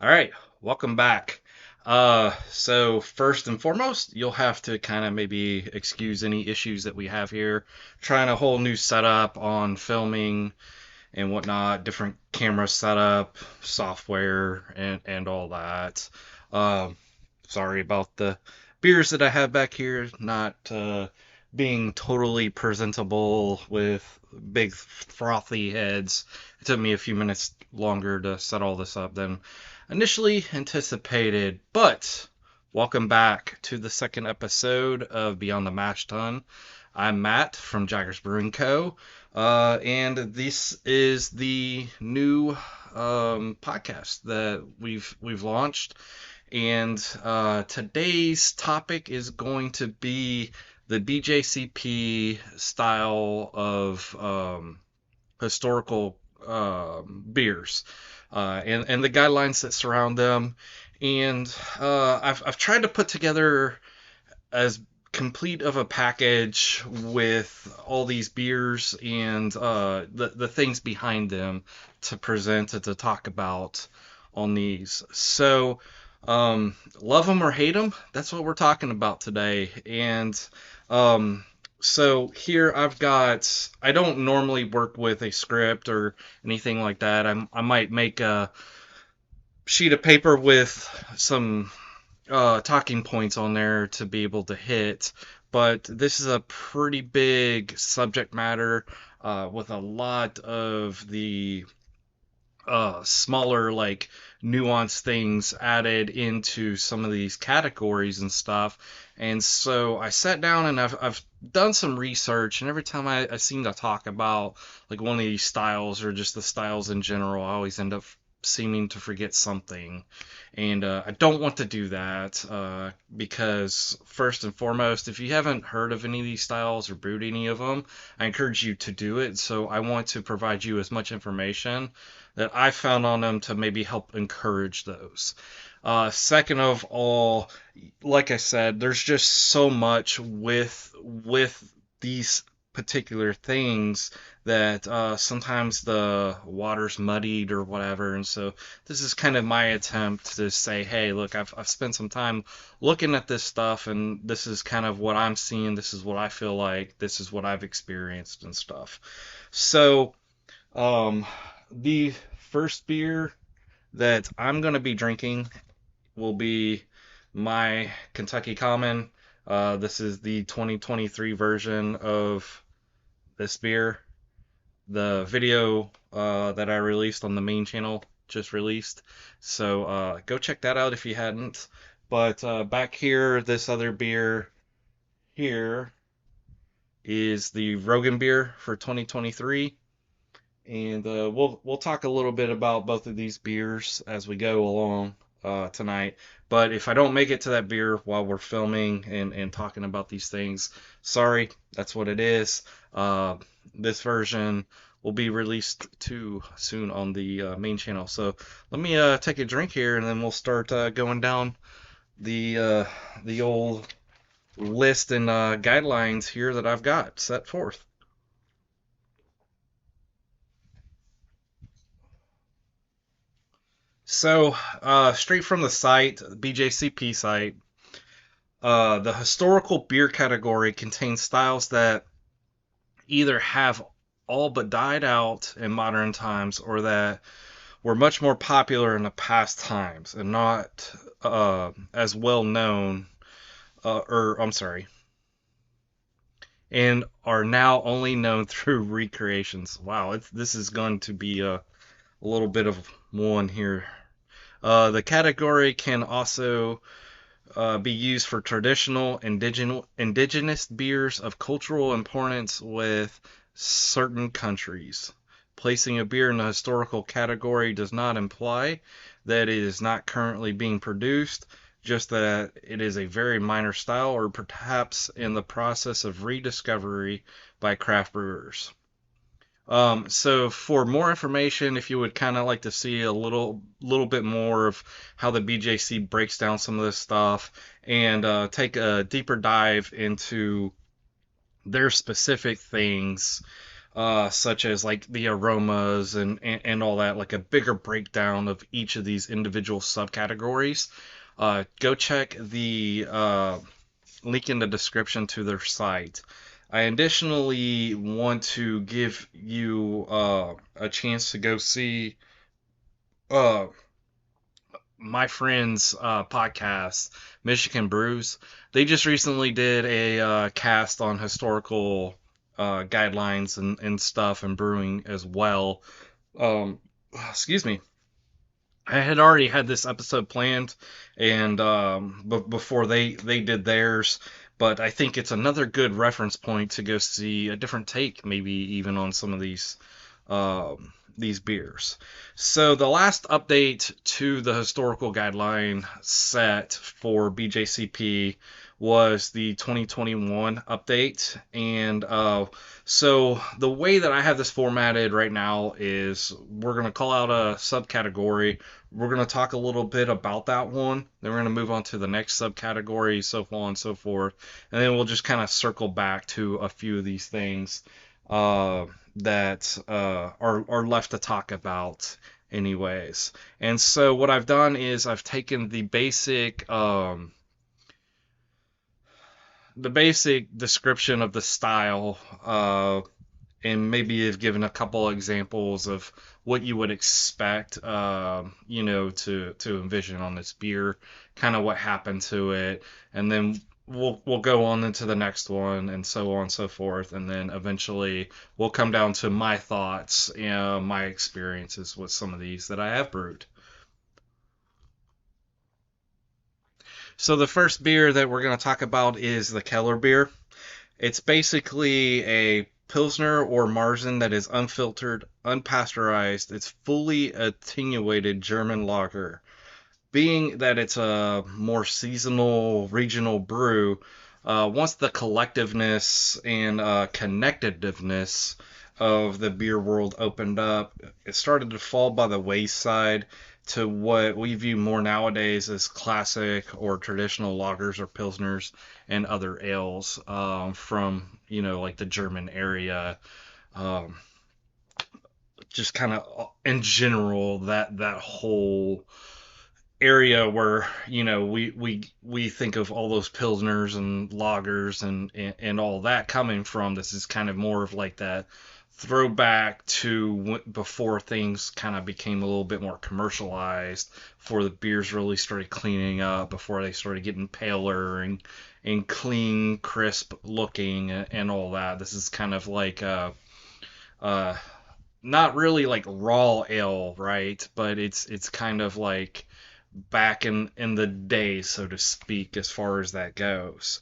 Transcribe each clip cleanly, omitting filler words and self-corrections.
All right, welcome back. So first and foremost, you'll have to kind of maybe excuse any issues that we have here. Trying a whole new setup on filming and whatnot, different camera setup, software, and all that. Um, Sorry about the beers that I have back here not being totally presentable with big frothy heads. It took me a few minutes longer to set all this up than initially anticipated. But welcome back to the second episode of Beyond the Mash Tun. I'm Matt from Jaggers Brewing Co. And this is the new podcast that we've launched. And today's topic is going to be the BJCP style of historical beers and the guidelines that surround them. And I've tried to put together as complete of a package with all these beers and the things behind them to present and to talk about on these. So, love them or hate them, that's what we're talking about today. And um, so here I don't normally work with a script or anything like that. I might make a sheet of paper with some talking points on there to be able to hit. But this is a pretty big subject matter with a lot of the smaller, like nuanced things added into some of these categories and stuff. And so I sat down and I've done some research, and every time I seem to talk about like one of these styles or just the styles in general, I always end up seeming to forget something. And I don't want to do that because, first and foremost, if you haven't heard of any of these styles or brewed any of them, I encourage you to do it. So I want to provide you as much information that I found on them to maybe help encourage those. Second of all, like I said, there's just so much with these particular things that sometimes the water's muddied or whatever. And so this is kind of my attempt to say, hey, look, I've spent some time looking at this stuff, and this is kind of what I'm seeing. This is what I feel like. This is what I've experienced and stuff. So, um, the first beer that I'm going to be drinking will be my Kentucky Common. This is the 2023 version of this beer. The video that I released on the main channel just released. So go check that out if you hadn't. But back here, this other beer here is the Roggenbier for 2023. And we'll talk a little bit about both of these beers as we go along tonight. But if I don't make it to that beer while we're filming and talking about these things, sorry, that's what it is. This version will be released too soon on the main channel. So let me take a drink here, and then we'll start going down the old list and guidelines here that I've got set forth. So, straight from the site, BJCP site, the historical beer category contains styles that either have all but died out in modern times or that were much more popular in the past times and not as well known, or I'm sorry, and are now only known through recreations. Wow, this is going to be a little bit of one here. The category can also be used for traditional indigenous beers of cultural importance with certain countries. Placing a beer in the historical category does not imply that it is not currently being produced, just that it is a very minor style or perhaps in the process of rediscovery by craft brewers. So for more information, if you would kind of like to see a little bit more of how the BJC breaks down some of this stuff and take a deeper dive into their specific things, such as like the aromas and all that, like a bigger breakdown of each of these individual subcategories. Go check the link in the description to their site. I additionally want to give you a chance to go see uh, my friend's podcast, Michigan Brews. They just recently did a cast on historical guidelines and stuff and brewing as well. Um, excuse me. I had already had this episode planned, and before they did theirs, but I think it's another good reference point to go see a different take, maybe even on some of these beers. So the last update to the historical guideline set for BJCP was the 2021 update, and so the way that I have this formatted right now is we're going to call out a subcategory. We're going to talk a little bit about that one. Then we're going to move on to the next subcategory, so on and so forth. And then we'll just kind of circle back to a few of these things that are left to talk about anyways. And so what I've done is I've taken the basic description of the style, and maybe have given a couple examples of what you would expect, to envision on this beer, kind of what happened to it, and then we'll go on into the next one, and so on and so forth, and then eventually we'll come down to my thoughts and my experiences with some of these that I have brewed. So the first beer that we're going to talk about is the Keller beer. It's basically a Pilsner or Marzen that is unfiltered, unpasteurized. It's fully attenuated German lager. Being that it's a more seasonal, regional brew, once the collectiveness and connectedness of the beer world opened up, it started to fall by the wayside to what we view more nowadays as classic or traditional lagers or pilsners and other ales from like the German area. Um, just kind of in general that whole area where we think of all those pilsners and lagers and all that coming from. This is kind of more of like that throwback to before things kind of became a little bit more commercialized, before the beers really started cleaning up, before they started getting paler and clean, crisp looking and all that. This is kind of like uh not really like raw ale, right? But it's kind of like back in the day, so to speak, as far as that goes.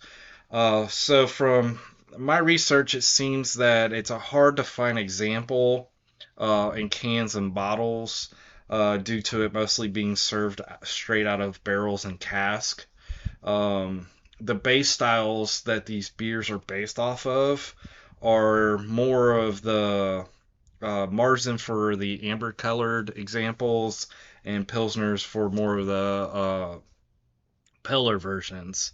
So from my research, it seems that it's a hard to find example in cans and bottles due to it mostly being served straight out of barrels and cask. The base styles that these beers are based off of are more of the Marzen for the amber colored examples, and Pilsners for more of the paler versions.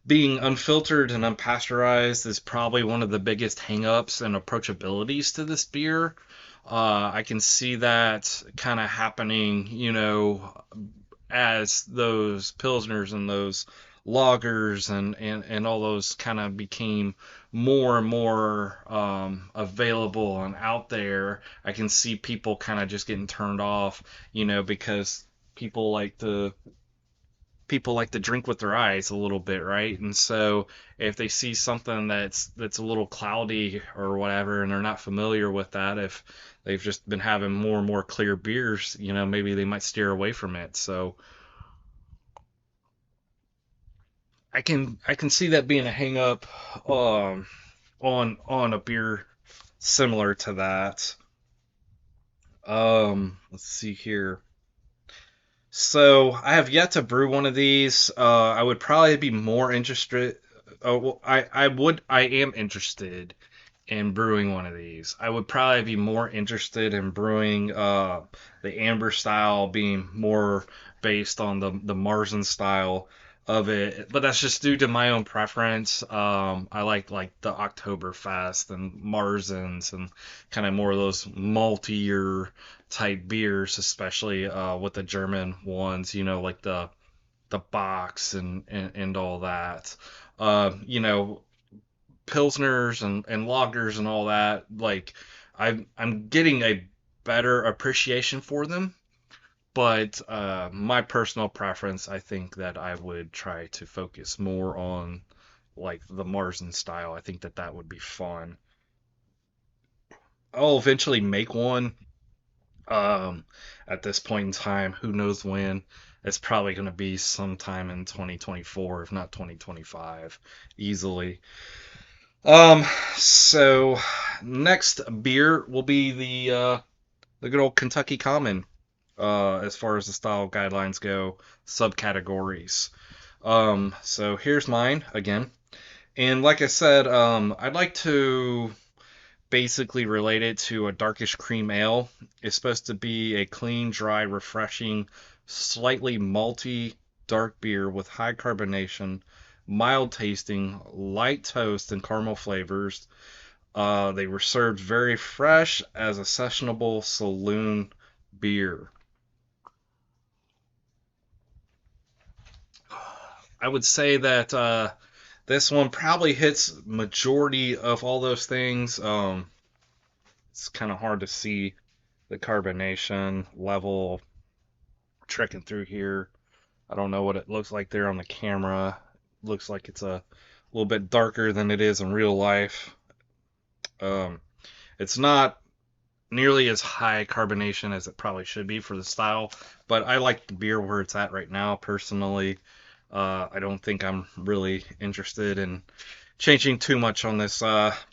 Being unfiltered and unpasteurized is probably one of the biggest hangups and approachabilities to this beer. I can see that kind of happening, as those pilsners and those lagers and all those kind of became more and more available and out there. I can see people kind of just getting turned off, because people like to people like to drink with their eyes a little bit, right? And so if they see something that's a little cloudy or whatever, and they're not familiar with that, if they've just been having more and more clear beers, maybe they might steer away from it. So I can see that being a hang up on a beer similar to that. Let's see here. So I have yet to brew one of these. I would probably be more interested. Oh, well, I am interested in brewing one of these. I would probably be more interested in brewing the amber style, being more based on the Marzen style. of it, but that's just due to my own preference. I like the Oktoberfest and Marzens and kind of more of those maltier type beers, especially with the German ones, like the box and all that. You know, pilsners and lagers and all that. Like I'm getting a better appreciation for them, but my personal preference, I think that I would try to focus more on like the Marzen style. I think that that would be fun. I'll eventually make one. Um, at this point in time, who knows when? It's probably going to be sometime in 2024, if not 2025, easily. Um, so next beer will be the good old Kentucky Common. As far as the style guidelines go, subcategories. So here's mine again. And like I said, I'd like to basically relate it to a darkish cream ale. It's supposed to be a clean, dry, refreshing, slightly malty dark beer with high carbonation, mild tasting, light toast, and caramel flavors. They were served very fresh as a sessionable saloon beer. I would say that this one probably hits majority of all those things. It's kind of hard to see the carbonation level trekking through here. I don't know what it looks like there on the camera. Looks like it's a little bit darker than it is in real life. Um, it's not nearly as high carbonation as it probably should be for the style, but I like the beer where it's at right now personally. I don't think I'm really interested in changing too much on this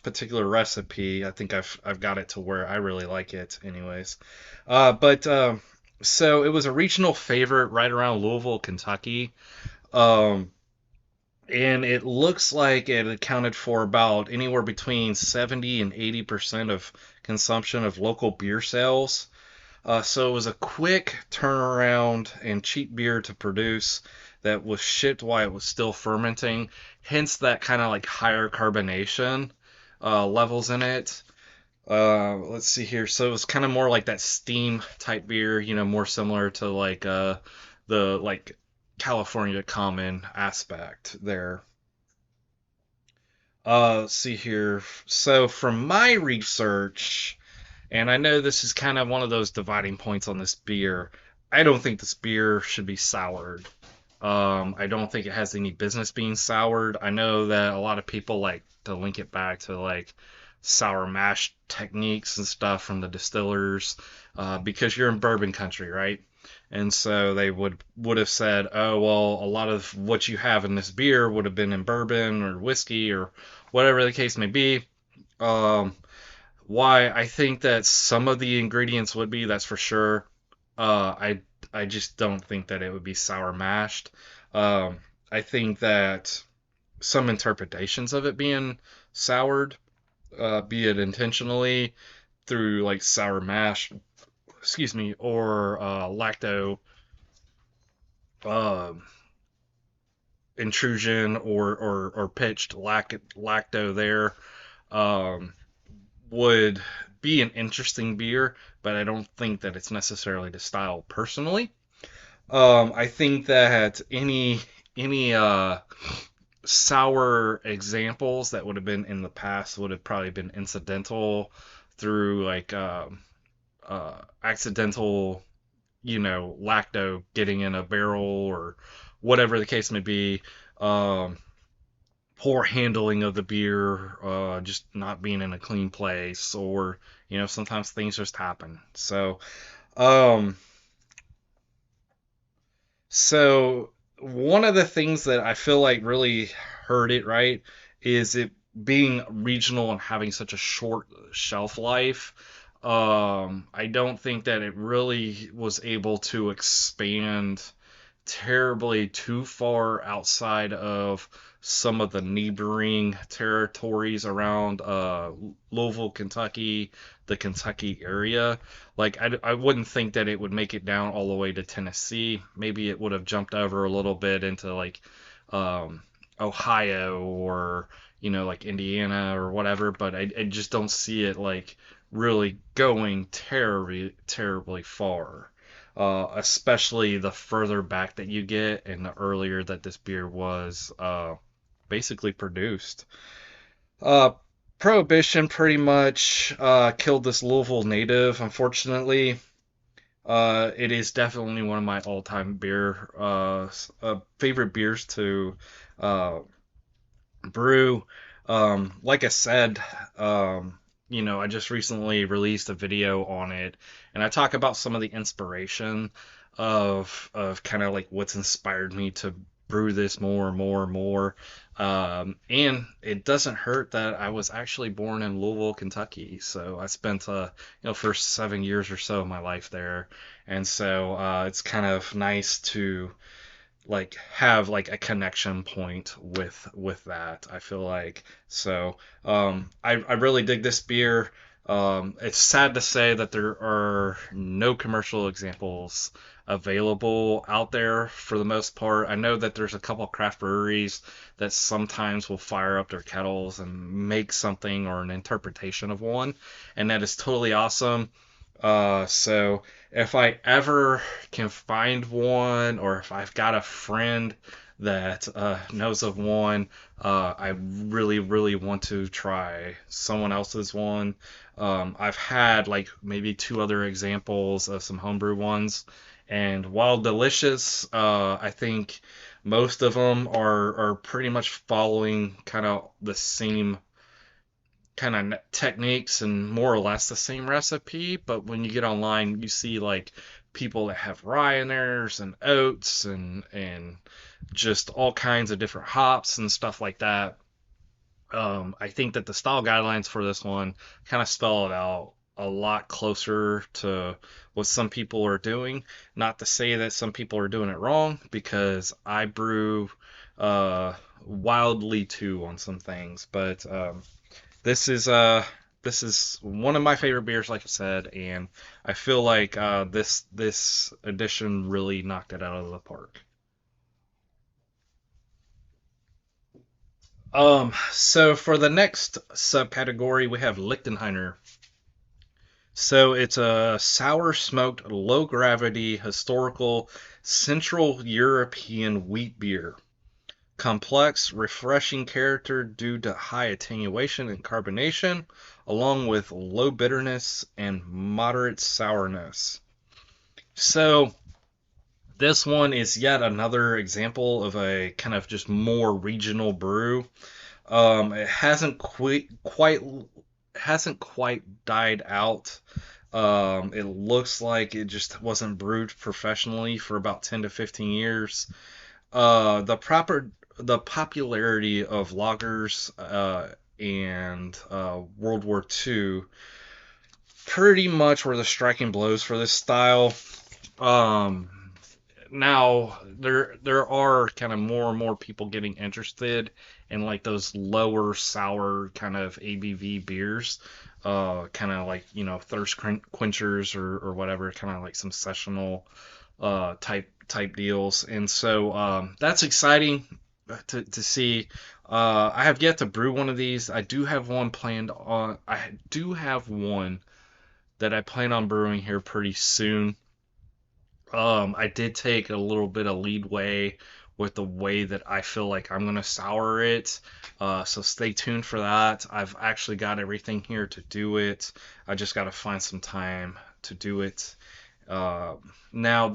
particular recipe. I think I've got it to where I really like it, anyways. But so it was a regional favorite right around Louisville, Kentucky. Um, and it looks like it accounted for about anywhere between 70 and 80% of consumption of local beer sales. So it was a quick turnaround and cheap beer to produce that was shipped while it was still fermenting, hence that kind of like higher carbonation levels in it. Let's see here. So it was kind of more like that steam type beer, more similar to like the like California common aspect there. Let's see here. So from my research, and I know this is kind of one of those dividing points on this beer. I don't think this beer should be soured. I don't think it has any business being soured. I know that a lot of people like to link it back to like sour mash techniques and stuff from the distillers, because you're in bourbon country, right? And so they would have said, oh well, a lot of what you have in this beer would have been in bourbon or whiskey or whatever the case may be. Um, why I think that some of the ingredients would be, that's for sure. I just don't think that it would be sour mashed. Um, I think that some interpretations of it being soured, be it intentionally through like sour mash, excuse me, or lacto uh, intrusion or pitched lacto there. Um, would be an interesting beer, but I don't think that it's necessarily the style personally. I think that any sour examples that would have been in the past would have probably been incidental through like accidental, lacto getting in a barrel or whatever the case may be. Um, Poor handling of the beer, just not being in a clean place, or sometimes things just happen. Um, so one of the things that I feel like really hurt it right is it being regional and having such a short shelf life. I don't think that it really was able to expand terribly too far outside of some of the neighboring territories around Louisville, Kentucky, the Kentucky area. Like, I wouldn't think that it would make it down all the way to Tennessee. Maybe it would have jumped over a little bit into like um, Ohio or, like Indiana or whatever, but I just don't see it like really going terribly, terribly far. Especially the further back that you get and the earlier that this beer was basically produced. Uh, Prohibition pretty much killed this Louisville native, unfortunately. It is definitely one of my all-time favorite beers to uh, brew. Like I said, I just recently released a video on it, and I talk about some of the inspiration of kind of like what's inspired me to brew this more and more and more. And it doesn't hurt that I was actually born in Louisville, Kentucky, so I spent first 7 years or so of my life there, and so it's kind of nice to like have like a connection point with that. I feel like so. I really dig this beer. It's sad to say that there are no commercial examples available out there for the most part. I know that there's a couple craft breweries that sometimes will fire up their kettles and make something or an interpretation of one, and that is totally awesome. So if I ever can find one, or if I've got a friend that knows of one, I really, really want to try someone else's one. I've had like maybe two other examples of some homebrew ones, and while delicious, I think most of them are pretty much following kind of the same kind of techniques and more or less the same recipe, but when you get online, you see like people that have rye in theirs and oats and just all kinds of different hops and stuff like that. I think that the style guidelines for this one kind of spell it out a lot closer to what some people are doing. Not to say that some people are doing it wrong, because I brew wildly too on some things, but this is this is one of my favorite beers, like I said, and I feel like this edition really knocked it out of the park. So for the next subcategory, we have Lichtenheiner. So it's a sour smoked, low gravity, historical Central European wheat beer. Complex, refreshing character due to high attenuation and carbonation, along with low bitterness and moderate sourness. So, this one is yet another example of a kind of just more regional brew. It hasn't quite died out. It looks like it just wasn't brewed professionally for about 10 to 15 years. The popularity of lagers and World War II pretty much were the striking blows for this style. Um, Now there are kind of more and more people getting interested in like those lower sour kind of ABV beers, kind of like thirst quenchers or whatever, kind of like some sessional type deals, and so that's exciting to see. I have yet to brew one of these. I do have one planned on. I do have one that I plan on brewing here pretty soon. I did take a little bit of leadway with the way that I feel like I'm gonna sour it. So stay tuned for that. I've actually got everything here to do it. I just got to find some time to do it. Uh, Now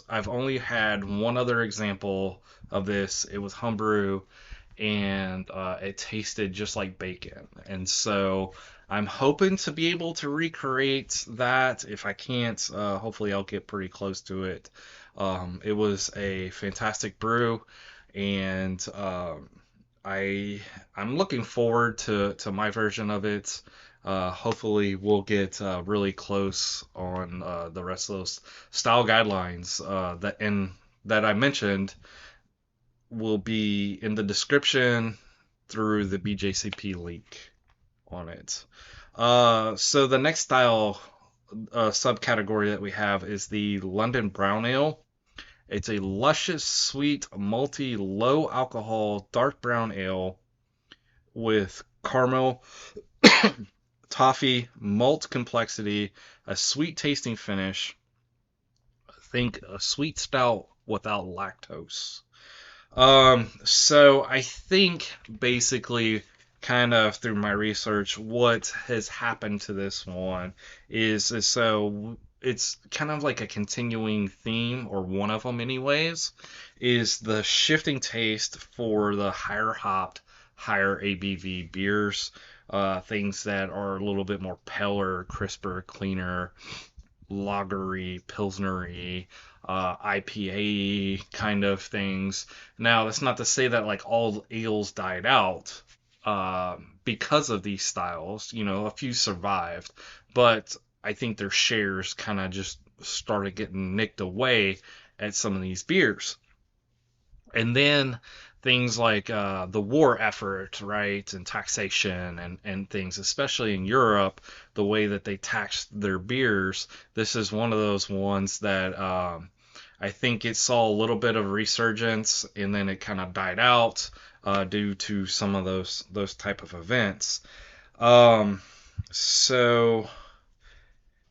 I've only had one other example of this. It was homebrew, and it tasted just like bacon. And so I'm hoping to be able to recreate that. If I can't, hopefully I'll get pretty close to it. It was a fantastic brew, and I'm looking forward to my version of it. Hopefully we'll get really close on the rest of those style guidelines that and that I mentioned will be in the description through the BJCP link on it. So the next style subcategory that we have is the London Brown Ale. It's a luscious, sweet, malty, low alcohol, dark brown ale with caramel, toffee, malt complexity, a sweet tasting finish. Think a sweet stout without lactose. So I think basically, kind of through my research, what has happened to this one is so it's kind of like a continuing theme, or one of them, anyways, is the shifting taste for the higher hopped, higher ABV beers, things that are a little bit more paler, crisper, cleaner, lagery, pilsnery, IPA kind of things. Now, that's not to say that like all ales died out because of these styles. You know, a few survived, but I think their shares kind of just started getting nicked away at some of these beers. And then things like the war effort, right, and taxation and things, especially in Europe, the way that they taxed their beers. This is one of those ones that I think it saw a little bit of resurgence, and then it kind of died out due to some of those type of events. So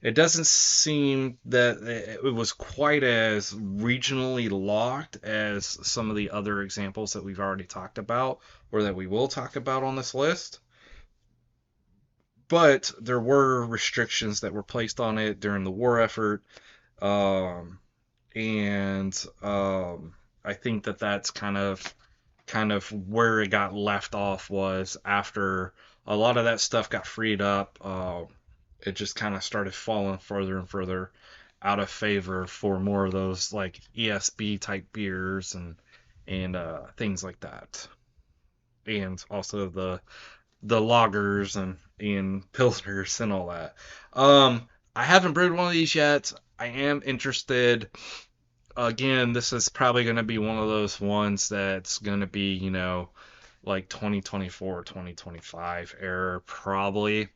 it doesn't seem that it was quite as regionally locked as some of the other examples that we've already talked about, or that we will talk about on this list. But there were restrictions that were placed on it during the war effort, and I think that that's kind of where it got left off, was after a lot of that stuff got freed up. It just kind of started falling further and further out of favor for more of those like ESB type beers and things like that, and also the lagers and pilsners and all that. I haven't brewed one of these yet. I am interested. Again, this is probably going to be one of those ones that's going to be, like 2024 or 2025 era, probably.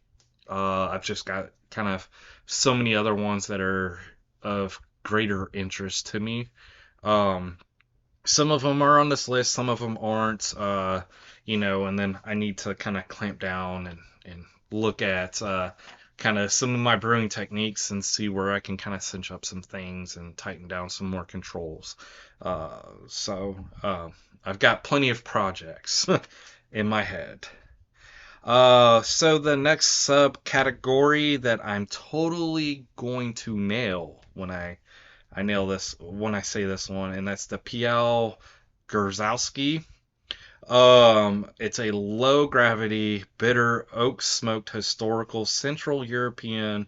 I've just got kind of so many other ones that are of greater interest to me. Some of them are on this list, some of them aren't, and then I need to kind of clamp down and look at kind of some of my brewing techniques and see where I can kind of cinch up some things and tighten down some more controls. So I've got plenty of projects in my head. So the next subcategory that I'm totally going to nail when I nail this, when I say this one, and that's the PL Gerzowski. It's a low gravity, bitter, oak smoked historical Central European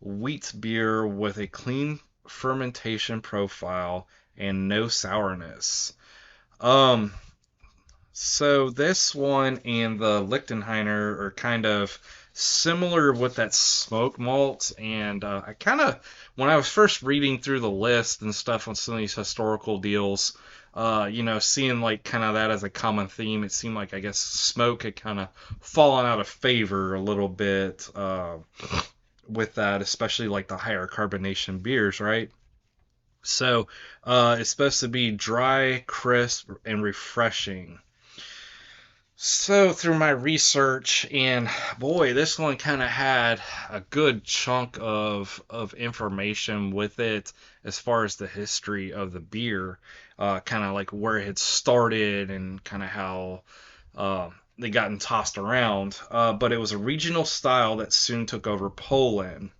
wheat beer with a clean fermentation profile and no sourness. Um, so this one and the Lichtenheiner are kind of similar with that smoke malt, and I kind of, when I was first reading through the list and stuff on some of these historical deals, seeing like kind of that as a common theme, it seemed like I guess smoke had kind of fallen out of favor a little bit with that, especially like the higher carbonation beers, right? So it's supposed to be dry, crisp, and refreshing. So through my research, and boy, this one kind of had a good chunk of information with it as far as the history of the beer, kind of like where it had started and kind of how they gotten tossed around. But it was a regional style that soon took over Poland.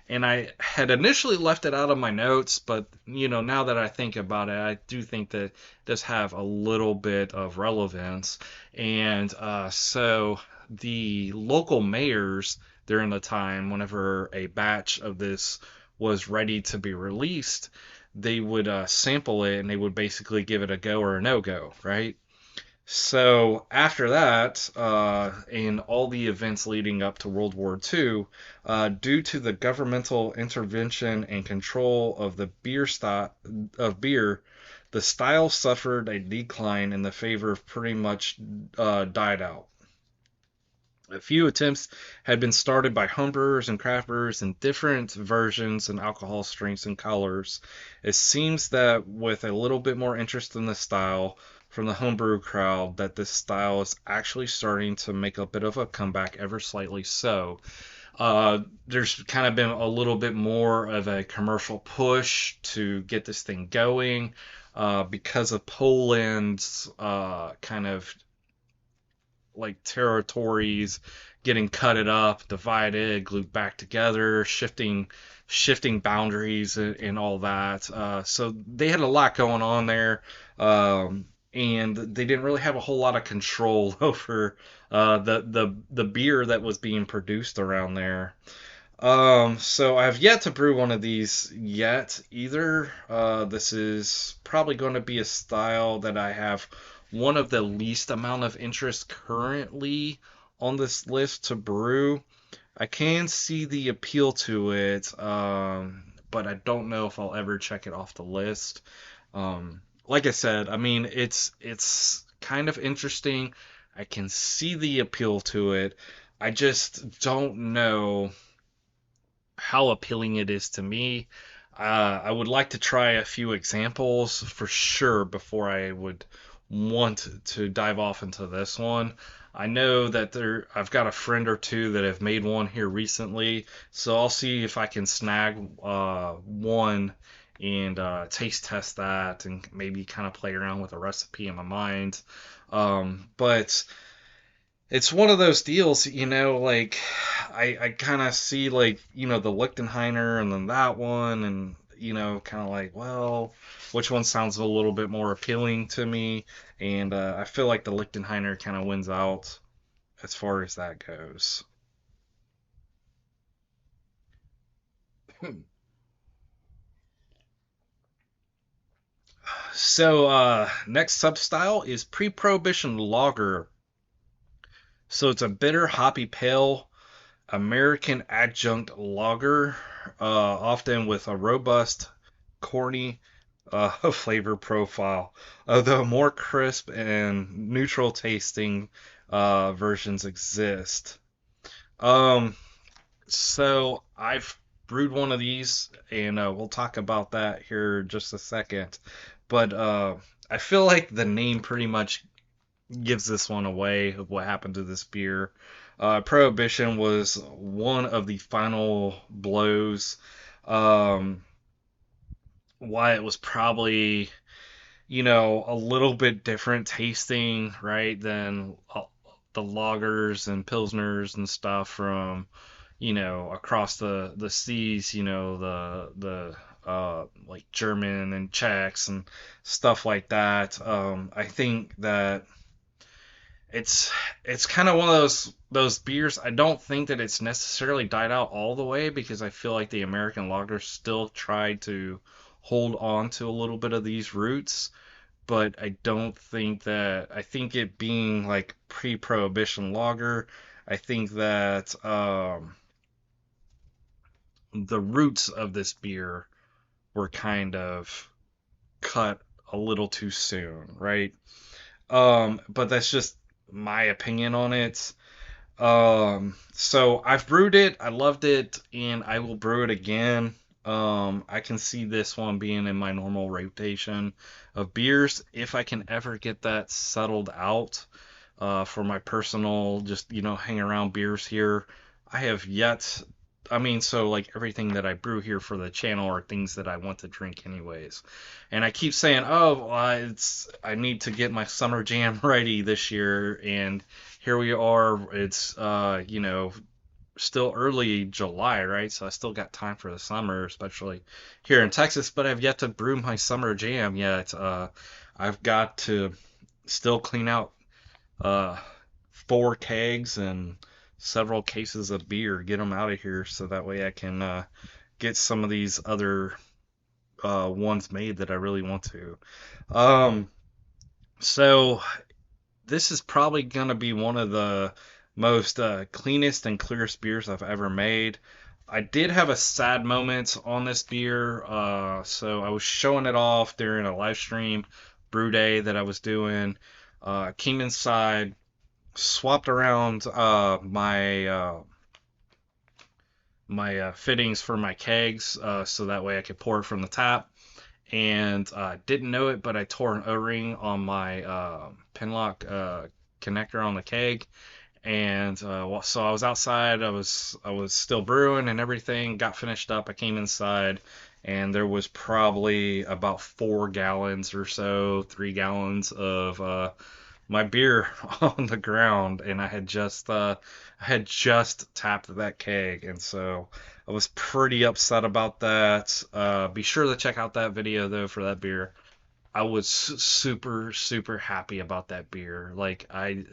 And I had initially left it out of my notes, but now that I think about it, I do think that it does have a little bit of relevance. And so the local mayors during the time, whenever a batch of this was ready to be released, they would sample it and they would basically give it a go or a no go, right? So after that, in all the events leading up to World War II, due to the governmental intervention and control of the beer the style suffered a decline and the favor of pretty much died out. A few attempts had been started by homebrewers and craft brewers in different versions and alcohol strengths and colors. It seems that with a little bit more interest in the style from the homebrew crowd, that this style is actually starting to make a bit of a comeback, ever slightly so. There's kind of been a little bit more of a commercial push to get this thing going because of Poland's kind of like territories getting cutted up, divided, glued back together, shifting boundaries and all that. So they had a lot going on there, and they didn't really have a whole lot of control over the beer that was being produced around there. So I have yet to brew one of these yet either. This is probably going to be a style that I have one of the least amount of interest currently on this list to brew. I can see the appeal to it, but I don't know if I'll ever check it off the list. Like I said, I mean it's kind of interesting. I can see the appeal to it. I just don't know how appealing it is to me. I would like to try a few examples for sure before I would want to dive off into this one. I know that I've got a friend or two that have made one here recently, so I'll see if I can snag one and taste test that and maybe kind of play around with a recipe in my mind. But it's one of those deals, like I kind of see like, the Lichtenheiner and then that one and, kind of like, well, which one sounds a little bit more appealing to me? And I feel like the Lichtenheiner kind of wins out as far as that goes. So, next substyle is Pre-Prohibition Lager. So it's a bitter, hoppy, pale American adjunct lager, often with a robust, corny flavor profile. Although more crisp and neutral tasting versions exist. Um, so I've brewed one of these, and we'll talk about that here in just a second. But I feel like the name pretty much gives this one away of what happened to this beer. Prohibition was one of the final blows. Um, why it was probably, a little bit different tasting, right, than the lagers and pilsners and stuff from, across the seas, the like German and Czechs and stuff like that. I think that it's kind of one of those beers. I don't think that it's necessarily died out all the way because I feel like the American lagers still tried to hold on to a little bit of these roots, but I don't think that I think it being like pre-prohibition lager, I think that the roots of this beer were kind of cut a little too soon, right? But that's just my opinion on it. So I've brewed it, I loved it, and I will brew it again. I can see this one being in my normal rotation of beers if I can ever get that settled out for my personal, just, hang around beers here. I have yet, I mean, so like everything that I brew here for the channel are things that I want to drink anyways. And I keep saying, oh, well, I need to get my summer jam ready this year, and here we are. It's still early July, right? So I still got time for the summer, especially here in Texas. But I've yet to brew my summer jam yet. I've got to still clean out uh, 4 kegs and several cases of beer, get them out of here, so that way I can get some of these other ones made that I really want to. Um, so this is probably gonna be one of the most cleanest and clearest beers I've ever made. I did have a sad moment on this beer. So I was showing it off during a live stream brew day that I was doing. Came inside, swapped around my fittings for my kegs, so that way I could pour it from the tap. And didn't know it, but I tore an O-ring on my pinlock connector on the keg. And so I was outside. I was still brewing and everything. Got finished up. I came inside, and there was probably about 4 gallons or so, 3 gallons of my beer on the ground, and I had just tapped that keg, and so I was pretty upset about that. Be sure to check out that video though for that beer. I was super super happy about that beer. Like I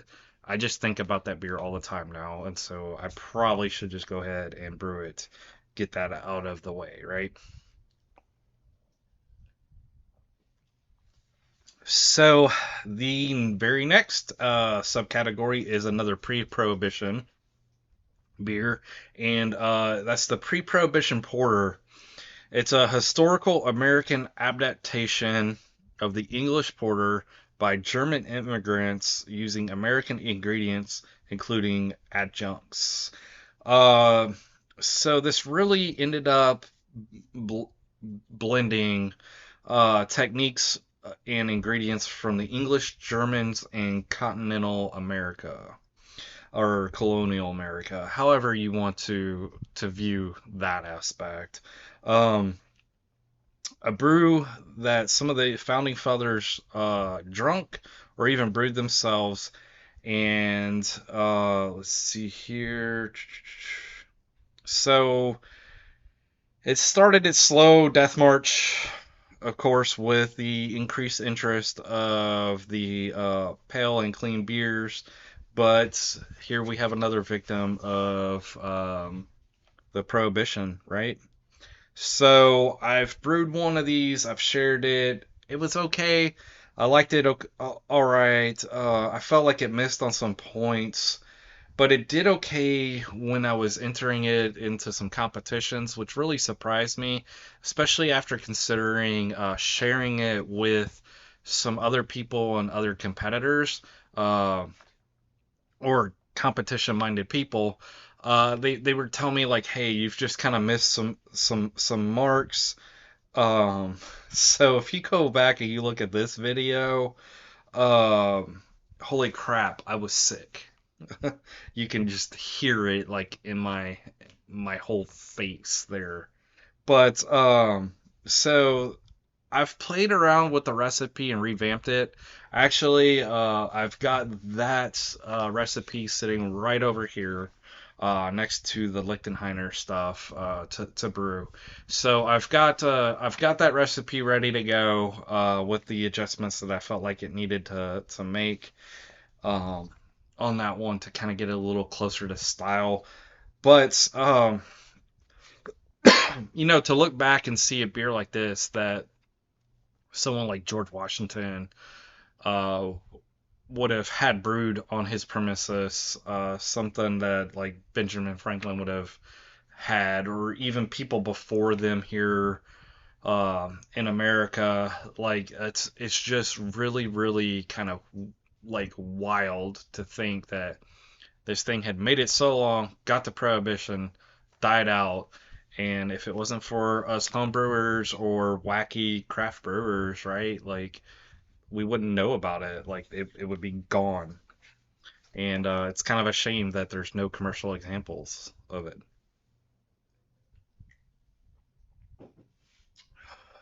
just think about that beer all the time now, and so I probably should just go ahead and brew it, get that out of the way, right? So the very next subcategory is another pre-prohibition beer, and that's the Pre-Prohibition Porter. It's a historical American adaptation of the English porter by German immigrants using American ingredients, including adjuncts. Uh, so this really ended up bl- blending techniques and ingredients from the English, Germans, and continental America or colonial America, however you want to view that aspect. Um, a brew that some of the founding fathers drunk or even brewed themselves. And let's see here. So it started its slow death march, of course, with the increased interest of the pale and clean beers. But here we have another victim of the prohibition, right? So I've brewed one of these. I've shared it. It was okay. I liked it. All right. I felt like it missed on some points, but it did okay when I was entering it into some competitions, which really surprised me, especially after considering sharing it with some other people and other competitors. Or competition-minded people, they were telling me like, "Hey, you've just kind of missed some marks." So if you go back and you look at this video, um, holy crap, I was sick. You can just hear it like in my whole face there. But so I've played around with the recipe and revamped it. Actually, I've got that recipe sitting right over here, next to the Lichtenheiner stuff to brew. So I've got that recipe ready to go with the adjustments that I felt like it needed to make um, on that one to kind of get it a little closer to style. But to look back and see a beer like this that someone like George Washington uh, would have had brewed on his premises, something that like Benjamin Franklin would have had, or even people before them here in America. Like it's just really, really kind of like wild to think that this thing had made it so long, got to Prohibition, died out, and if it wasn't for us homebrewers or wacky craft brewers, right? Like we wouldn't know about it. Like it would be gone. And it's kind of a shame that there's no commercial examples of it.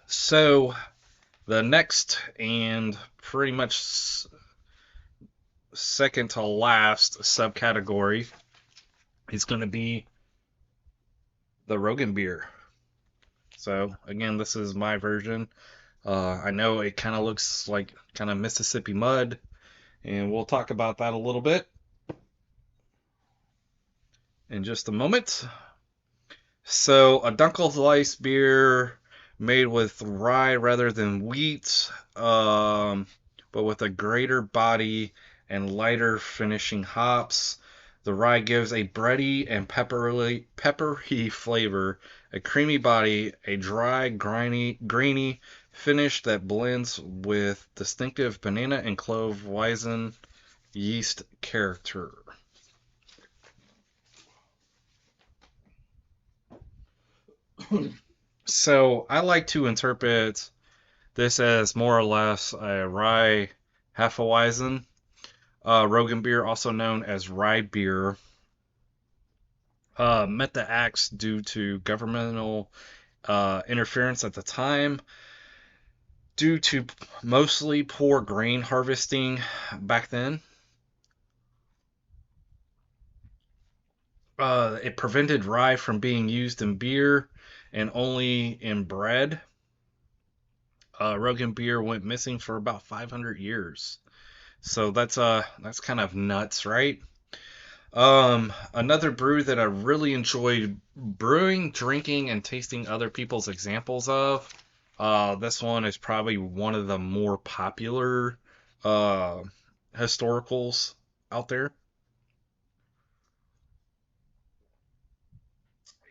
So the next and pretty much second to last subcategory is going to be the Roggenbier. So again, this is my version. I know it kind of looks like kind of Mississippi mud, and we'll talk about that a little bit in just a moment. So a Dunkelweiss beer made with rye rather than wheat, but with a greater body and lighter finishing hops. The rye gives a bready and peppery flavor, a creamy body, a dry, grainy finish that blends with distinctive banana and clove Weizen yeast character. So I like to interpret this as more or less a rye Hefeweizen. Roggenbier, also known as rye beer, met the axe due to governmental interference at the time, due to mostly poor grain harvesting back then. It prevented rye from being used in beer and only in bread. Roggenbier went missing for about 500 years. So that's kind of nuts, right? Another brew that I really enjoyed brewing, drinking, and tasting other people's examples of. This one is probably one of the more popular uh, historicals out there.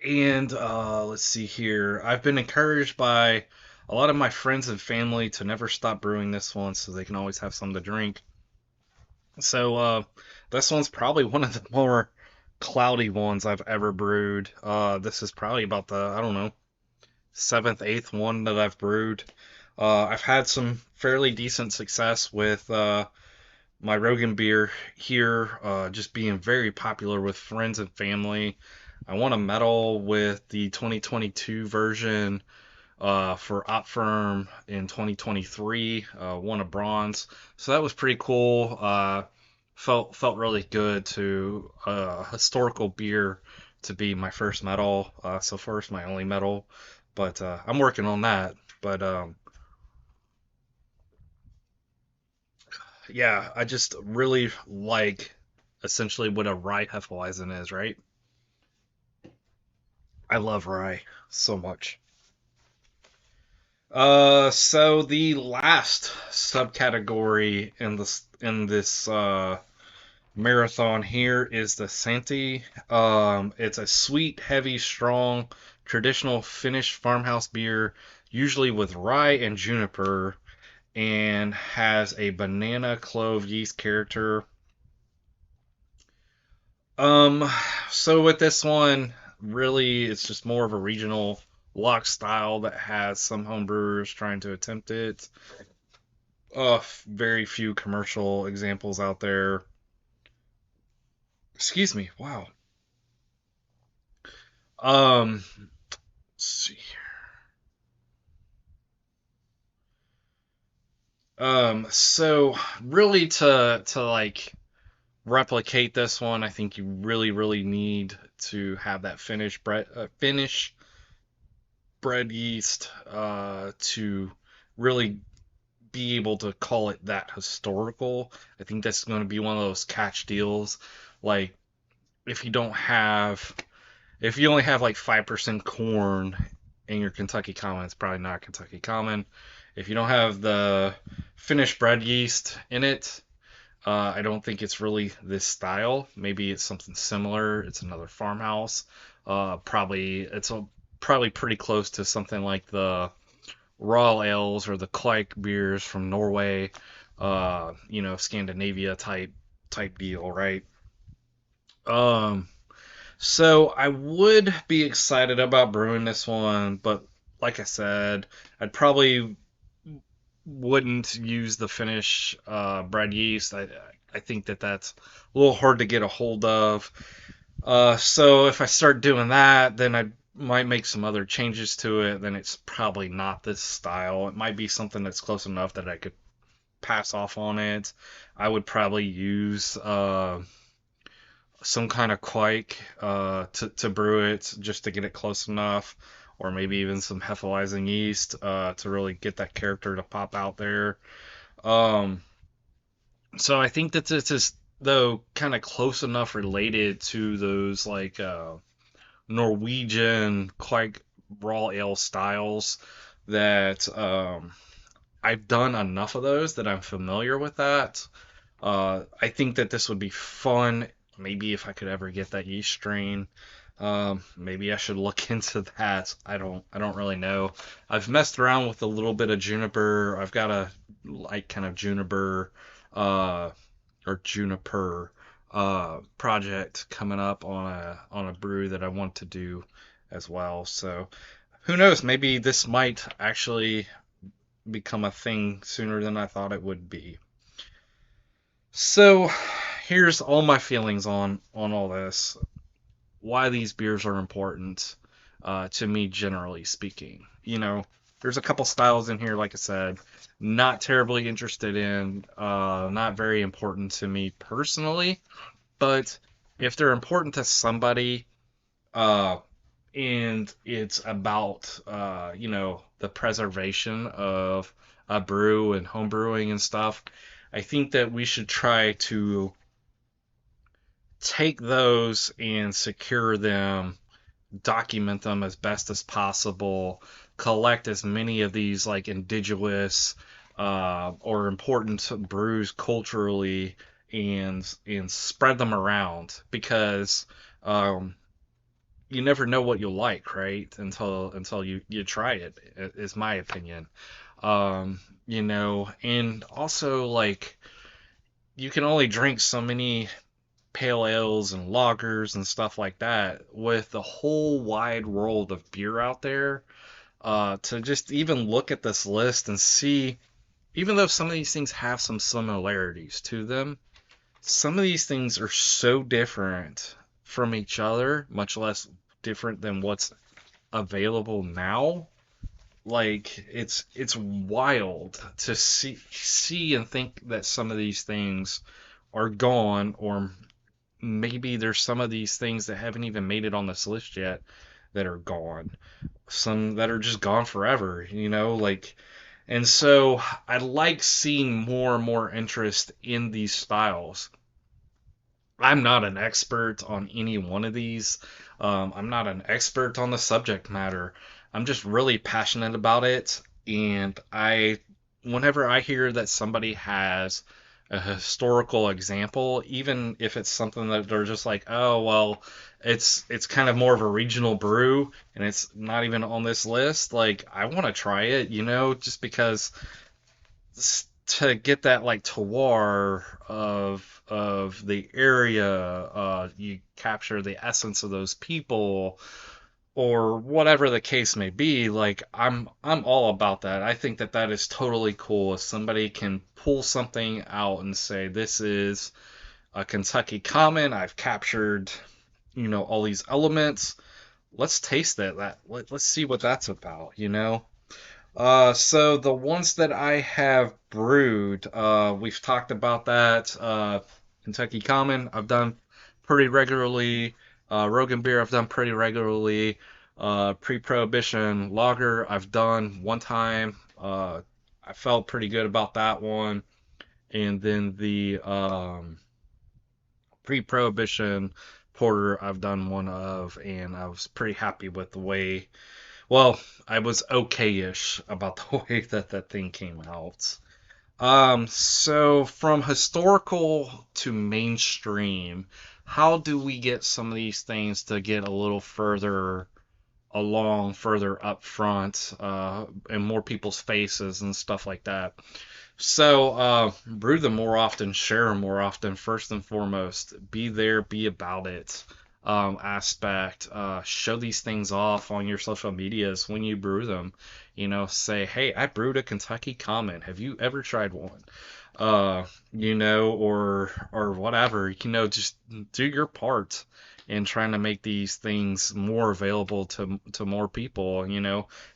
And let's see here. I've been encouraged by a lot of my friends and family to never stop brewing this one so they can always have some to drink. So this one's probably one of the more cloudy ones I've ever brewed. This is probably about the, I don't know, seventh, eighth one that I've brewed. I've had some fairly decent success with my Roggenbier here, just being very popular with friends and family. I won a medal with the 2022 version for OpFirm in 2023. Won a bronze, so that was pretty cool. Felt really good to historical beer to be my first medal. So first, my only medal, but I'm working on that. But yeah, I just really like essentially what a rye Hefeweizen is, right? I love rye so much. So the last subcategory in this marathon here is the Santi. It's a sweet, heavy, strong, traditional Finnish farmhouse beer, usually with rye and juniper, and has a banana clove yeast character. Um, so with this one, really, it's just more of a regional lock style that has some homebrewers trying to attempt it. Very few commercial examples out there. Excuse me. Wow. Let's see. So really to like replicate this one, I think you really need to have that Finnish bread yeast to really be able to call it that historical. I think that's going to be one of those catch deals. Like if you don't have, if you only have like 5% corn in your Kentucky Common, it's probably not Kentucky Common. If you don't have the Finnish bread yeast in it, I don't think it's really this style. Maybe it's something similar. It's another farmhouse. Probably pretty close to something like the raw ales or the Kveik beers from Norway. Scandinavia type deal, right? Um, so I would be excited about brewing this one, but like I said, I'd probably wouldn't use the Finnish bread yeast. I think that's a little hard to get a hold of. So if I start doing that, then I might make some other changes to it. Then it's probably not this style. It might be something that's close enough that I could pass off on it. I would probably use some kind of quake to brew it just to get it close enough, or maybe even some Hefeweizen yeast to really get that character to pop out there. Um, so I think that this is though kind of close enough related to those like Norwegian quite raw ale styles that I've done enough of those that I'm familiar with that. I think that this would be fun maybe if I could ever get that yeast strain, maybe I should look into that. I don't really know. I've messed around with a little bit of juniper. I've got a like kind of juniper uh, or juniper project coming up on a brew that I want to do as well. So who knows? Maybe this might actually become a thing sooner than I thought it would be. So here's all my feelings on all this. Why these beers are important to me, generally speaking. There's a couple styles in here, like I said, not terribly interested in, not very important to me personally, but if they're important to somebody, uh, and it's about, the preservation of a brew and home brewing and stuff, I think that we should try to take those and secure them, document them as best as possible, collect as many of these like indigenous or important brews culturally, and spread them around, because um, you never know what you'll like, right? Until you try it, is my opinion. And also like you can only drink so many pale ales and lagers and stuff like that, with the whole wide world of beer out there. To just even look at this list and see, even though some of these things have some similarities to them, some of these things are so different from each other, much less different than what's available now. Like it's wild to see and think that some of these things are gone, or maybe there's some of these things that haven't even made it on this list yet that are gone. Some that are just gone forever, like. And so I like seeing more and more interest in these styles. I'm not an expert on any one of these. I'm not an expert on the subject matter. I'm just really passionate about it. And whenever I hear that somebody has a historical example, even if it's something that they're just like, oh, well, it's kind of more of a regional brew and it's not even on this list, like I want to try it, just because to get that like terroir of the area, you capture the essence of those people, or whatever the case may be. Like I'm all about that. I think that that is totally cool if somebody can pull something out and say, this is a Kentucky Common. I've captured, all these elements. Let's taste it. Let's see what that's about. So the ones that I have brewed, we've talked about that. Kentucky Common, I've done pretty regularly. Roggenbier, I've done pretty regularly. Pre-Prohibition Lager, I've done one time. I felt pretty good about that one. And then the Pre-Prohibition Porter, I've done one of, and I was pretty happy with the way, well, I was okay-ish about the way that that thing came out. So from historical to mainstream, how do we get some of these things to get a little further along, further up front, in more people's faces and stuff like that? So, brew them more often, share them more often, first and foremost. Be there, be about it aspect. Show these things off on your social medias when you brew them. Say, hey, I brewed a Kentucky Common. Have you ever tried one? Or whatever. Just do your part in trying to make these things more available to more people.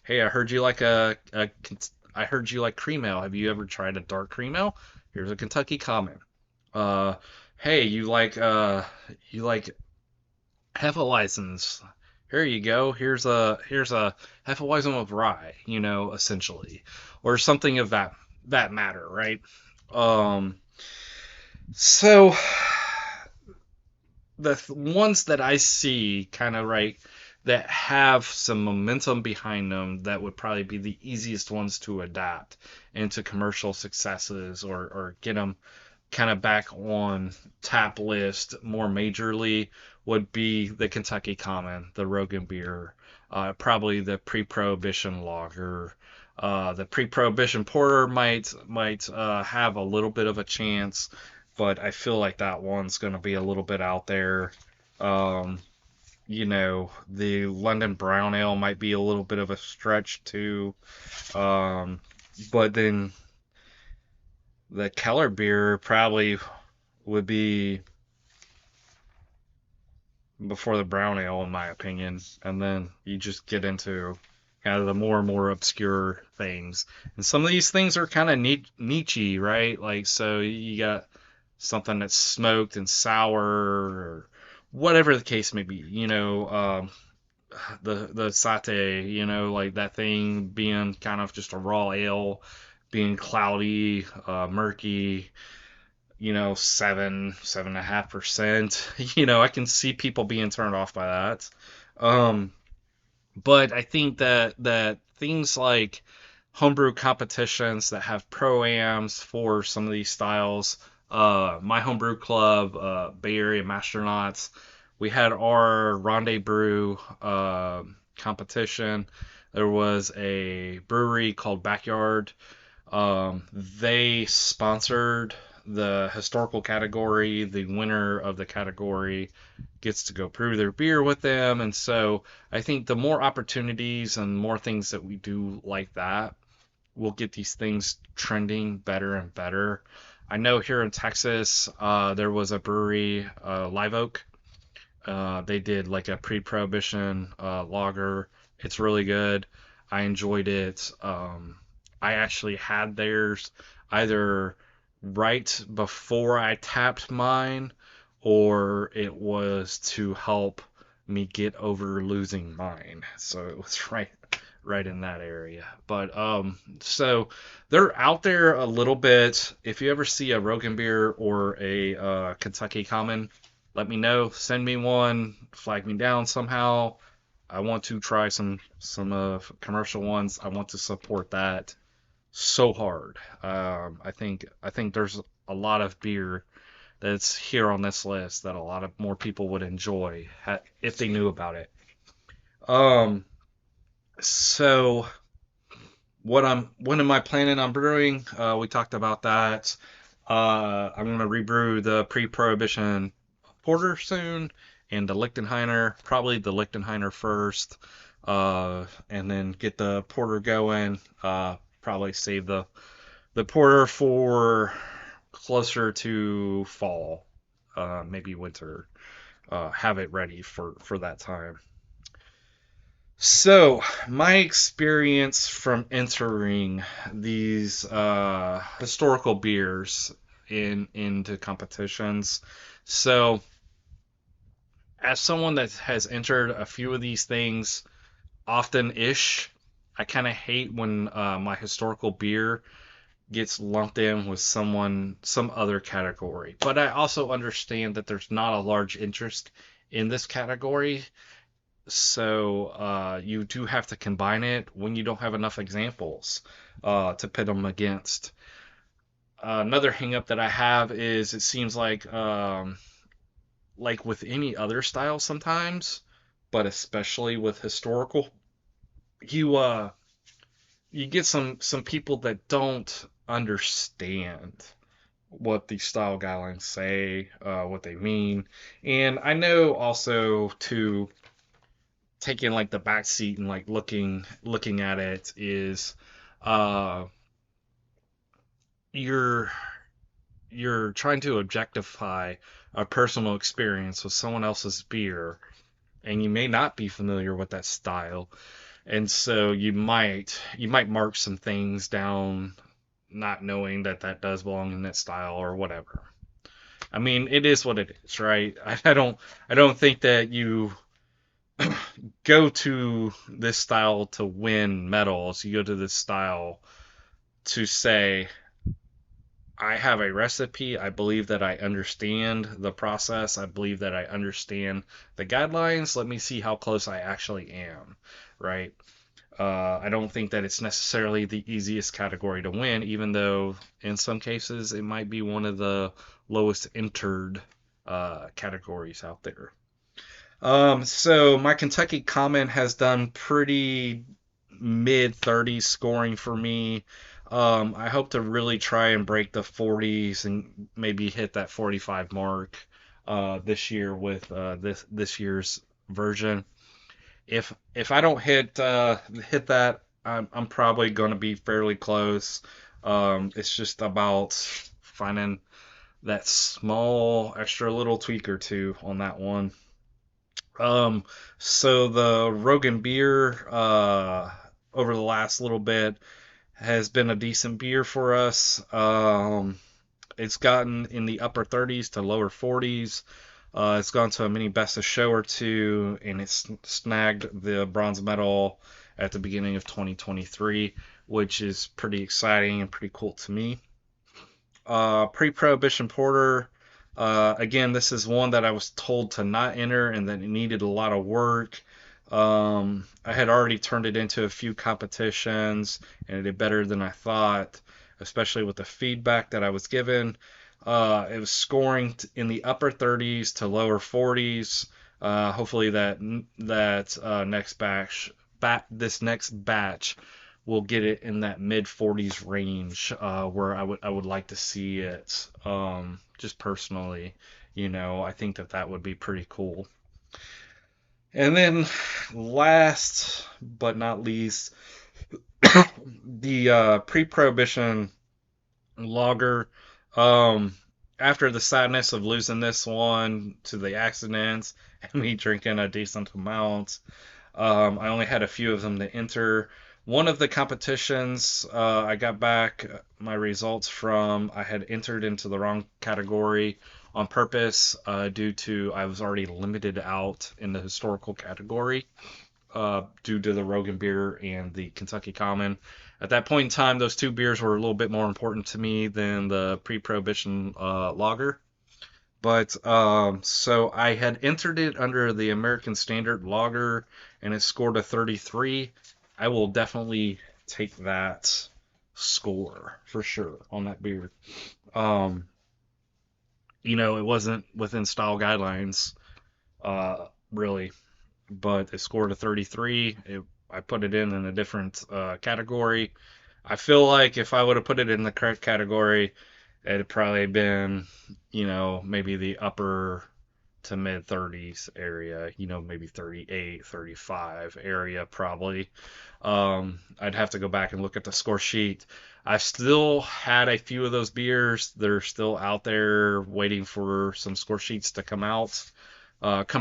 Hey, I heard you like cream ale. Have you ever tried a dark cream ale? Here's a Kentucky Common. Uh, hey, you like Hefeweizens. Here you go. Here's a Hefeweizen with rye, essentially, or something of that matter, right? Um, so the ones that I see kind of right that have some momentum behind them, that would probably be the easiest ones to adapt into commercial successes, or get them kind of back on tap list more majorly would be the Kentucky Common, the Roggenbier, probably the Pre-Prohibition lager. The Pre-Prohibition porter might have a little bit of a chance, but I feel like that one's going to be a little bit out there. Um, the London Brown Ale might be a little bit of a stretch too. Um, but then the Keller beer probably would be before the brown ale, in my opinion. And then you just get into kind of the more and more obscure things. And some of these things are kind of niche, right? Like, so you got something that's smoked and sour or whatever the case may be. The satay, like that thing being kind of just a raw ale, being cloudy, murky, 7.5%. I can see people being turned off by that. Um, but I think that things like homebrew competitions that have pro-ams for some of these styles, my homebrew club, Bay Area Masternauts, we had our rendezvous competition. There was a brewery called Backyard. They sponsored the historical category. The winner of the category gets to go brew their beer with them. And so I think the more opportunities and more things that we do like that, we'll get these things trending better and better. I know here in Texas, there was a brewery, Live Oak. They did like a pre-prohibition lager. It's really good. I enjoyed it. I actually had theirs either right before I tapped mine, or it was to help me get over losing mine. So it was right in that area. But so they're out there a little bit. If you ever see a Roggenbier or a Kentucky Common, let me know. Send me one. Flag me down somehow. I want to try some commercial ones. I want to support that so hard. I think there's a lot of beer that's here on this list that a lot of more people would enjoy if they knew about it. Um, so when am I planning on brewing? We talked about that. I'm gonna rebrew the pre-prohibition porter soon, and the Lichtenheiner, probably the Lichtenheiner first, and then get the porter going. Probably save the porter for closer to fall, maybe winter. Have it ready for that time. So, my experience from entering these historical beers into competitions. So, as someone that has entered a few of these things often-ish, I kind of hate when my historical beer gets lumped in with some other category. But I also understand that there's not a large interest in this category, so you do have to combine it when you don't have enough examples to pit them against. Another hang up that I have is it seems like with any other style sometimes, but especially with historical, you you get some people that don't understand what the style guidelines say, what they mean. And I know also to taking like the back seat and like looking at it is uh you're you're trying to objectify a personal experience with someone else's beer, and you may not be familiar with that style, and so you might mark some things down not knowing that does belong in that style or whatever. I mean, it is what it is, right? I don't think that you go to this style to win medals. You go to this style to say, I have a recipe. I believe that I understand the process. I believe that I understand the guidelines. Let me see how close I actually am, right? I don't think that it's necessarily the easiest category to win, even though in some cases it might be one of the lowest entered categories out there. So my Kentucky Common has done pretty mid 30s scoring for me. I hope to really try and break the 40s and maybe hit that 45 mark this year with this year's version. If I don't hit that, I'm probably going to be fairly close. It's just about finding that small extra little tweak or two on that one. Um, so the Roggenbier over the last little bit has been a decent beer for us. It's gotten in the upper 30s to lower 40s. It's gone to a mini best of show or two, and it's snagged the bronze medal at the beginning of 2023, which is pretty exciting and pretty cool to me. Pre-Prohibition Porter. Again, this is one that I was told to not enter and that it needed a lot of work. I had already turned it into a few competitions and it did better than I thought, especially with the feedback that I was given. It was scoring in the upper 30s to lower 40s. Hopefully next this next batch will get it in that mid 40s range, where I would like to see it. Just personally, I think that would be pretty cool. And then last but not least, the pre-prohibition lager. After the sadness of losing this one to the accidents and me drinking a decent amount, I only had a few of them to enter. One of the competitions, I got back my results from, I had entered into the wrong category on purpose, due to I was already limited out in the historical category, due to the Roggenbier and the Kentucky Common. At that point in time, those two beers were a little bit more important to me than the pre-prohibition lager. But so I had entered it under the American Standard Lager, and it scored a 33. I will definitely take that score for sure on that beer. Um, it wasn't within style guidelines, really, but it scored a 33. I put it in a different category. I feel like if I would have put it in the correct category, it'd probably been, maybe the upper to mid 30s area, maybe 38, 35 area probably. I'd have to go back and look at the score sheet. I've still had a few of those beers. They're still out there waiting for some score sheets to come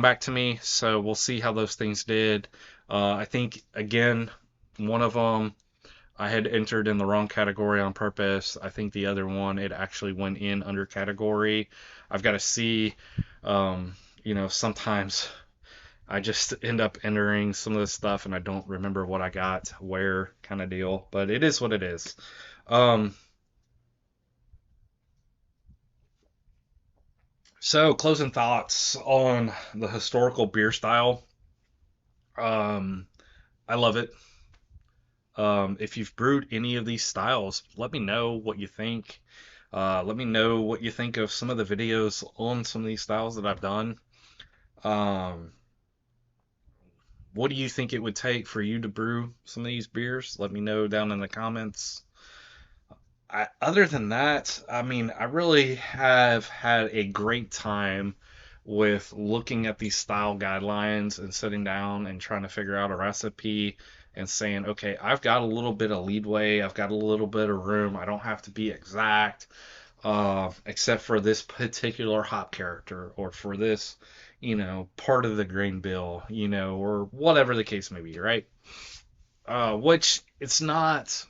back to me. So we'll see how those things did. I think, again, one of them I had entered in the wrong category on purpose. I think the other one, it actually went in under category. I've got to see. Sometimes I just end up entering some of this stuff and I don't remember what I got where, kind of deal. But it is what it is. Um, so closing thoughts on the historical beer style. Um, I love it. If you've brewed any of these styles, let me know what you think. Let me know what you think of some of the videos on some of these styles that I've done. Um, what do you think it would take for you to brew some of these beers? Let me know down in the comments. Other than that, I mean, I really have had a great time with looking at these style guidelines and sitting down and trying to figure out a recipe and saying, okay, I've got a little bit of leadway, I've got a little bit of room, I don't have to be exact, except for this particular hop character or for this, part of the grain bill, or whatever the case may be, right? Which it's not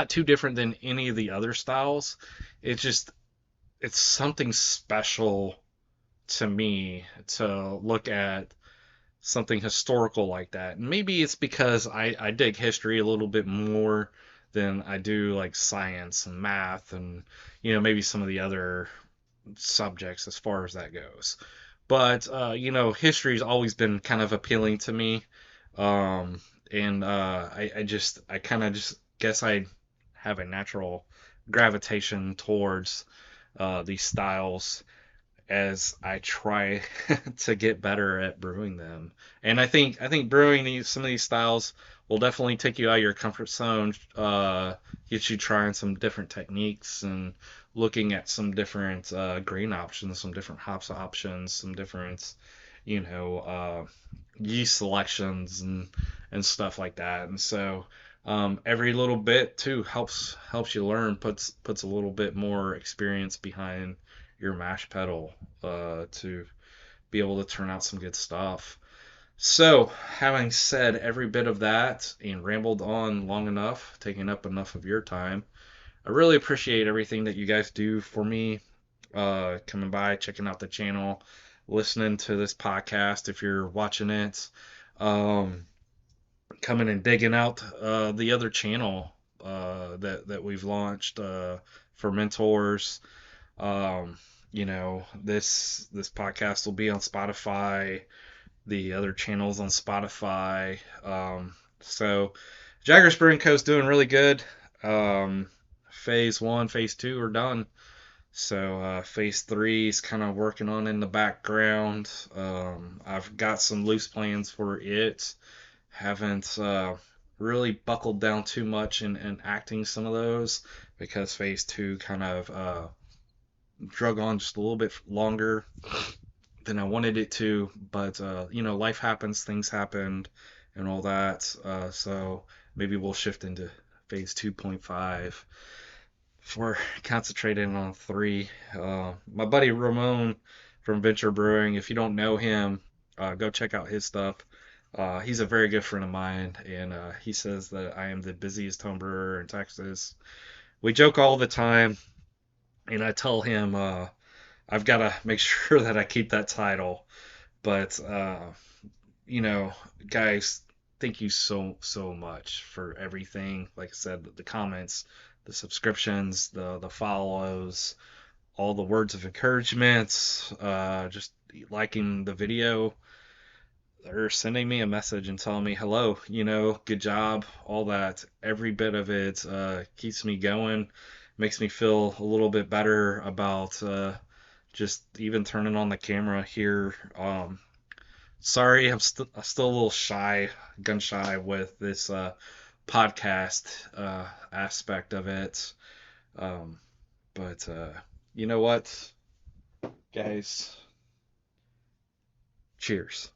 too different than any of the other styles. It's just it's something special to me to look at something historical like that. And maybe it's because I dig history a little bit more than I do like science and math and maybe some of the other subjects as far as that goes. But history's always been kind of appealing to me. and I kind of just guess I have a natural gravitation towards these styles as I try to get better at brewing them. And I think brewing some of these styles will definitely take you out of your comfort zone, get you trying some different techniques and looking at some different grain options, some different hops options, some different, you know, yeast selections and stuff like that. And so every little bit too helps you learn, puts a little bit more experience behind your mash pedal to be able to turn out some good stuff. So, having said every bit of that and rambled on long enough, taking up enough of your time, I really appreciate everything that you guys do for me, coming by, checking out the channel, listening to this podcast if you're watching it, um, coming and digging out the other channel that we've launched for mentors. Um, this podcast will be on Spotify, the other channels on Spotify. So Jaggers Brewing Co. is doing really good. Um, phase 1, phase 2 are done. So phase 3 is kind of working on in the background. I've got some loose plans for it. Haven't really buckled down too much in acting some of those because phase 2 kind of drug on just a little bit longer than I wanted it to. But life happens, things happened, and all that. So maybe we'll shift into phase 2.5 for concentrating on 3. My buddy Ramon from Venture Brewing, if you don't know him, go check out his stuff. He's a very good friend of mine, and he says that I am the busiest home brewer in Texas. We joke all the time, and I tell him I've got to make sure that I keep that title. But you know, guys, thank you so much for everything. Like I said, the comments, the subscriptions, the follows, all the words of encouragement, just liking the video. They're sending me a message and telling me hello, good job, all that. Every bit of it keeps me going, makes me feel a little bit better about just even turning on the camera here. Sorry, I'm still a little gun shy with this podcast aspect of it. Um, but you know what, guys? Cheers.